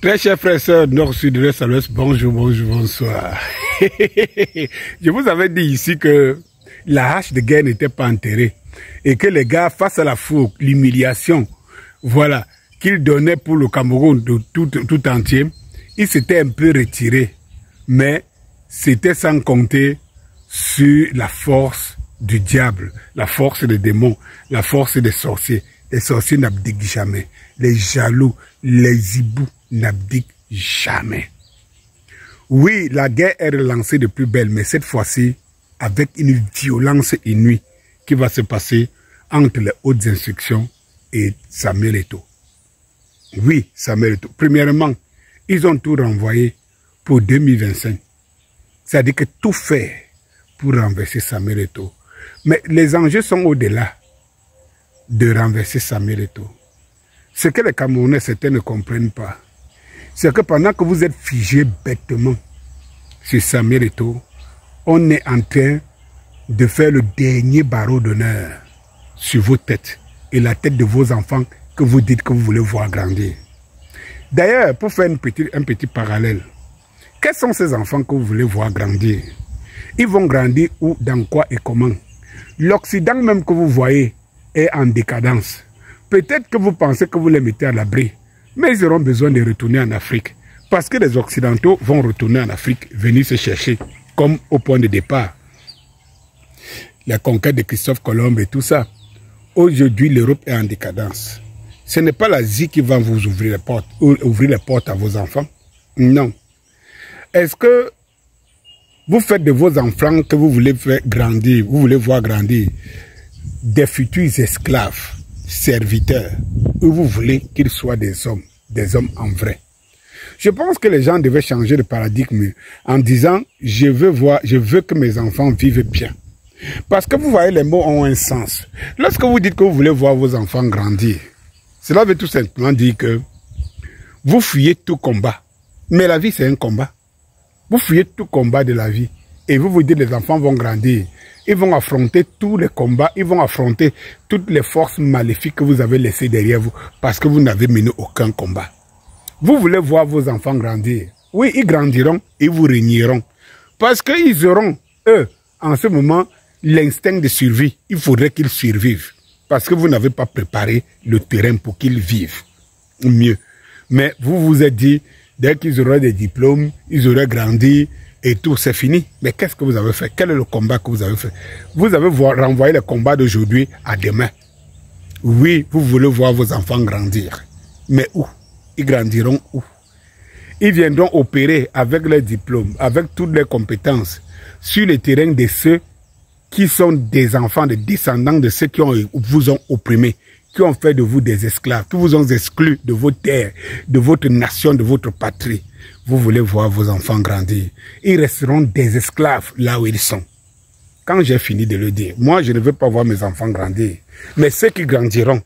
Très chers frères et sœurs, nord, sud, est, à l'ouest, bonjour, bonjour, bonsoir. Je vous avais dit ici que la hache de guerre n'était pas enterrée et que les gars, face à la fougue, l'humiliation, voilà, qu'ils donnaient pour le Cameroun de tout entier, ils s'étaient un peu retirés, mais c'était sans compter sur la force du diable, la force des démons, la force des sorciers. Les sorciers n'abdiquent jamais. Les jaloux, les hiboux n'abdiquent jamais. Oui, la guerre est relancée de plus belle, mais cette fois-ci, avec une violence inouïe qui va se passer entre les hautes instructions et Samuel Eto'o. Oui, Samuel Eto'o. Premièrement, ils ont tout renvoyé pour 2025. C'est-à-dire que tout fait pour renverser Samuel Eto'o. Mais les enjeux sont au-delà de renverser Samuel Eto'o. Ce que les Camerounais, certains ne comprennent pas, c'est que pendant que vous êtes figés bêtement sur Samuel Eto'o, on est en train de faire le dernier barreau d'honneur sur vos têtes et la tête de vos enfants que vous dites que vous voulez voir grandir. D'ailleurs, pour faire un petit parallèle, quels sont ces enfants que vous voulez voir grandir? Ils vont grandir où, dans quoi et comment? L'Occident même que vous voyez est en décadence. Peut-être que vous pensez que vous les mettez à l'abri, mais ils auront besoin de retourner en Afrique. Parce que les Occidentaux vont retourner en Afrique, venir se chercher, comme au point de départ. La conquête de Christophe Colomb et tout ça. Aujourd'hui, l'Europe est en décadence. Ce n'est pas l'Asie qui va vous ouvrir les portes à vos enfants. Non. Est-ce que vous faites de vos enfants que vous voulez faire grandir, vous voulez voir grandir, des futurs esclaves, serviteurs, ou vous voulez qu'ils soient des hommes en vrai? Je pense que les gens devaient changer de paradigme en disant je veux que mes enfants vivent bien. Parce que vous voyez, les mots ont un sens. Lorsque vous dites que vous voulez voir vos enfants grandir, cela veut tout simplement dire que vous fuyez tout combat. Mais la vie, c'est un combat. Vous fuyez tout combat de la vie. Et vous vous dites les enfants vont grandir. Ils vont affronter tous les combats. Ils vont affronter toutes les forces maléfiques que vous avez laissées derrière vous. Parce que vous n'avez mené aucun combat. Vous voulez voir vos enfants grandir. Oui, ils grandiront et vous régneront. Parce qu'ils auront, eux, en ce moment, l'instinct de survie. Il faudrait qu'ils survivent. Parce que vous n'avez pas préparé le terrain pour qu'ils vivent mieux. Mais vous vous êtes dit, dès qu'ils auraient des diplômes, ils auraient grandi et tout, c'est fini. Mais qu'est-ce que vous avez fait? Quel est le combat que vous avez fait? Vous avez renvoyé le combat d'aujourd'hui à demain. Oui, vous voulez voir vos enfants grandir. Mais où? Ils grandiront où? Ils viendront opérer avec leurs diplômes, avec toutes les compétences, sur le terrain de ceux qui sont des enfants, des descendants de ceux qui vous ont opprimé, qui ont fait de vous des esclaves, qui vous ont exclus de vos terres, de votre nation, de votre patrie. Vous voulez voir vos enfants grandir. Ils resteront des esclaves là où ils sont. Quand j'ai fini de le dire, moi je ne veux pas voir mes enfants grandir. Mais ceux qui grandiront,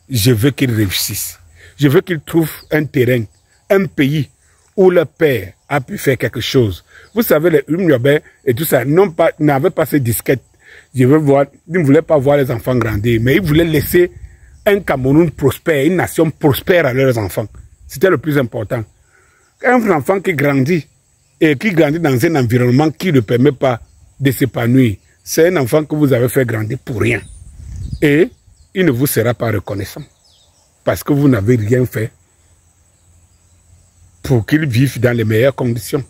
je veux qu'ils réussissent. Je veux qu'ils trouvent un terrain, un pays où leur père a pu faire quelque chose. Vous savez, les Umniobé et tout ça n'avaient pas ces disquettes. Ils ne voulaient pas voir les enfants grandir, mais ils voulaient laisser un Cameroun prospère, une nation prospère à leurs enfants. C'était le plus important. Un enfant qui grandit et qui grandit dans un environnement qui ne permet pas de s'épanouir, c'est un enfant que vous avez fait grandir pour rien. Et il ne vous sera pas reconnaissant. Parce que vous n'avez rien fait pour qu'il vive dans les meilleures conditions.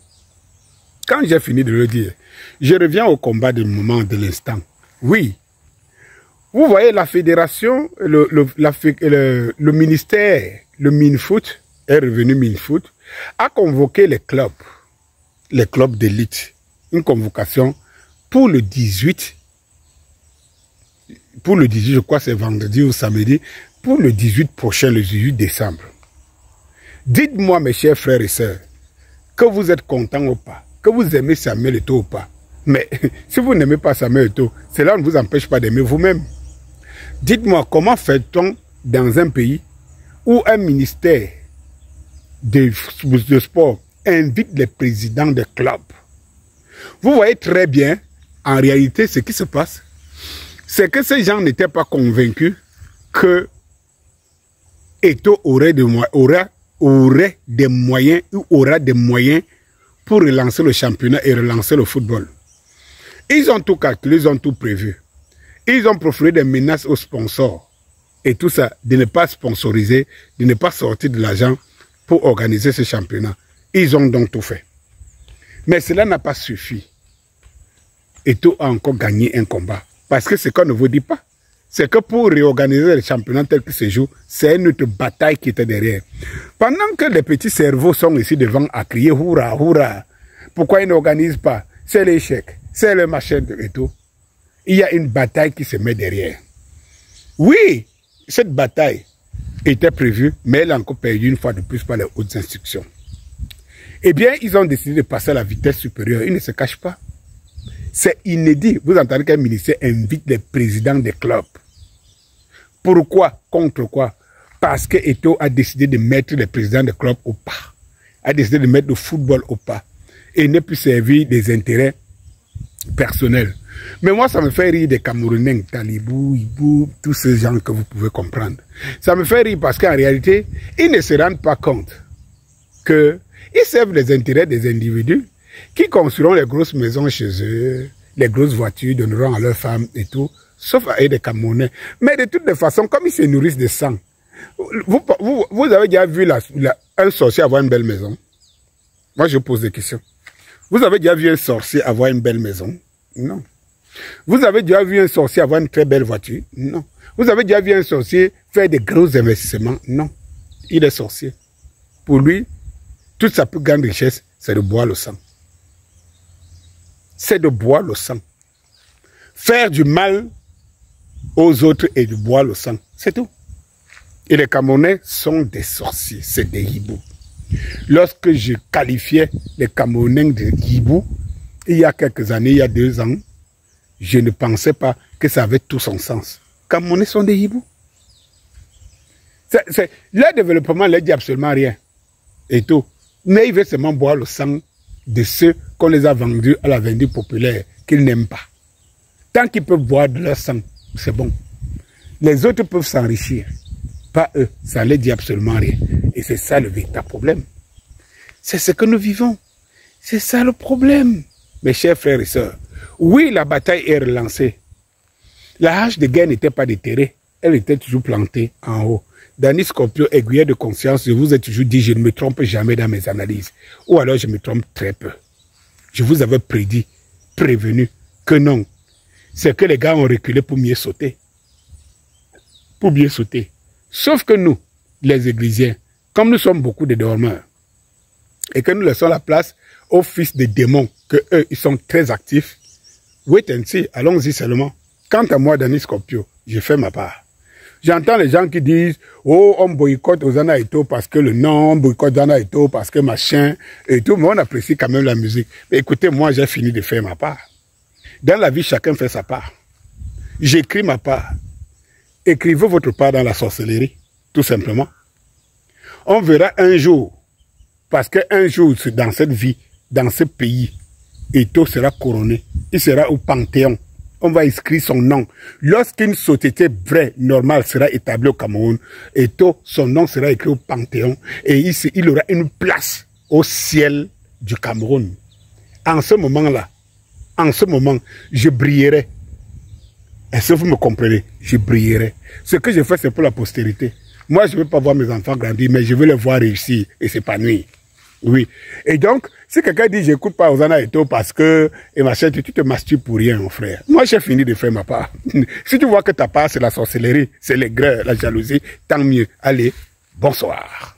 Quand j'ai fini de le dire, je reviens au combat du moment, de l'instant. Oui, vous voyez la fédération, le ministère, le Minfoot, est revenu Minfoot, a convoqué les clubs d'élite, une convocation pour le 18, je crois c'est vendredi ou samedi, pour le 18 prochain, le 18 décembre. Dites-moi, mes chers frères et sœurs, que vous êtes contents ou pas, que vous aimez Samuel Eto'o ou pas. Mais si vous n'aimez pas Samuel Eto'o, cela ne vous empêche pas d'aimer vous-même. Dites-moi, comment fait-on dans un pays où un ministère de sport invite les présidents des clubs? Vous voyez très bien, en réalité, ce qui se passe, c'est que ces gens n'étaient pas convaincus que Eto'o aurait aurait des moyens ou aura des moyens pour relancer le championnat et relancer le football. Ils ont tout calculé, ils ont tout prévu. Ils ont proféré des menaces aux sponsors et tout ça, de ne pas sponsoriser, de ne pas sortir de l'argent pour organiser ce championnat. Ils ont donc tout fait. Mais cela n'a pas suffi. Eto'o a encore gagné un combat. Parce que ce qu'on ne vous dit pas, c'est que pour réorganiser le championnat tel que se joue, c'est une autre bataille qui était derrière. Pendant que les petits cerveaux sont ici devant à crier « Hourra, hourra !» Pourquoi ils n'organisent pas? C'est l'échec, c'est le machin et tout. Il y a une bataille qui se met derrière. Oui, cette bataille était prévue, mais elle a encore perdu une fois de plus par les hautes instructions. Eh bien, ils ont décidé de passer à la vitesse supérieure. Ils ne se cachent pas. C'est inédit. Vous entendez qu'un ministère invite les présidents des clubs. Pourquoi? Contre quoi? Parce que Eto'o a décidé de mettre les présidents des clubs au pas. A décidé de mettre le football au pas. Et ne plus servir des intérêts personnels. Mais moi, ça me fait rire des Camerounais, Talibou, Ibou, tous ces gens que vous pouvez comprendre. Ça me fait rire parce qu'en réalité, ils ne se rendent pas compte qu'ils servent les intérêts des individus qui construiront les grosses maisons chez eux, les grosses voitures, donneront à leurs femmes et tout, sauf à eux des Camerounais. Mais de toutes les façons, comme ils se nourrissent de sang, vous avez déjà vu un sorcier avoir une belle maison? Moi, je pose des questions. Vous avez déjà vu un sorcier avoir une belle maison? Non. Vous avez déjà vu un sorcier avoir une très belle voiture? Non. Vous avez déjà vu un sorcier faire des gros investissements? Non. Il est sorcier. Pour lui, toute sa plus grande richesse, c'est de boire le sang. C'est de boire le sang. Faire du mal aux autres et de boire le sang. C'est tout. Et les Camerounais sont des sorciers, c'est des hiboux. Lorsque je qualifiais les Camerounais de hiboux, il y a quelques années, il y a 2 ans, je ne pensais pas que ça avait tout son sens. Les Camerounais sont des hiboux. Leur développement ne leur dit absolument rien. Et tout. Mais ils veulent seulement boire le sang de ceux qu'on les a vendus à la vendue populaire, qu'ils n'aiment pas. Tant qu'ils peuvent boire de leur sang, c'est bon. Les autres peuvent s'enrichir. Pas eux, ça ne leur dit absolument rien. Et c'est ça le véritable problème. C'est ce que nous vivons. C'est ça le problème. Mes chers frères et sœurs, oui, la bataille est relancée. La hache de guerre n'était pas déterrée. Elle était toujours plantée en haut. Danny Scorpio, aiguilleur de conscience, je vous ai toujours dit, je ne me trompe jamais dans mes analyses. Ou alors je me trompe très peu. Je vous avais prédit, prévenu, que non. C'est que les gars ont reculé pour mieux sauter. Pour mieux sauter. Sauf que nous, les églisiens, comme nous sommes beaucoup de dormeurs, et que nous laissons la place aux fils des démons, que eux, ils sont très actifs, wait and see, allons-y seulement. Quant à moi, Danny Scorpio, je fais ma part. J'entends les gens qui disent, oh, on boycotte Hosanna Eto'o parce que le nom, on boycotte Hosanna Eto'o parce que machin, et tout, mais on apprécie quand même la musique. Mais écoutez, moi, j'ai fini de faire ma part. Dans la vie, chacun fait sa part. J'écris ma part. Écrivez votre part dans la sorcellerie, tout simplement. On verra un jour, parce qu'un jour, dans cette vie, dans ce pays, Eto'o sera couronné. Il sera au Panthéon. On va inscrire son nom. Lorsqu'une société vraie, normale, sera établie au Cameroun, Eto'o, son nom sera écrit au Panthéon et il aura une place au ciel du Cameroun. En ce moment-là, je brillerai. Est-ce que vous me comprenez? Je brillerai. Ce que je fais, c'est pour la postérité. Moi, je ne veux pas voir mes enfants grandir, mais je veux les voir réussir et s'épanouir. Oui. Et donc, si quelqu'un dit, j'écoute pas Hosanna Eto'o parce que, et machin, tu te masturbes pour rien, mon frère. Moi, j'ai fini de faire ma part. Si tu vois que ta part, c'est la sorcellerie, c'est l'aigreur, la jalousie, tant mieux. Allez, bonsoir.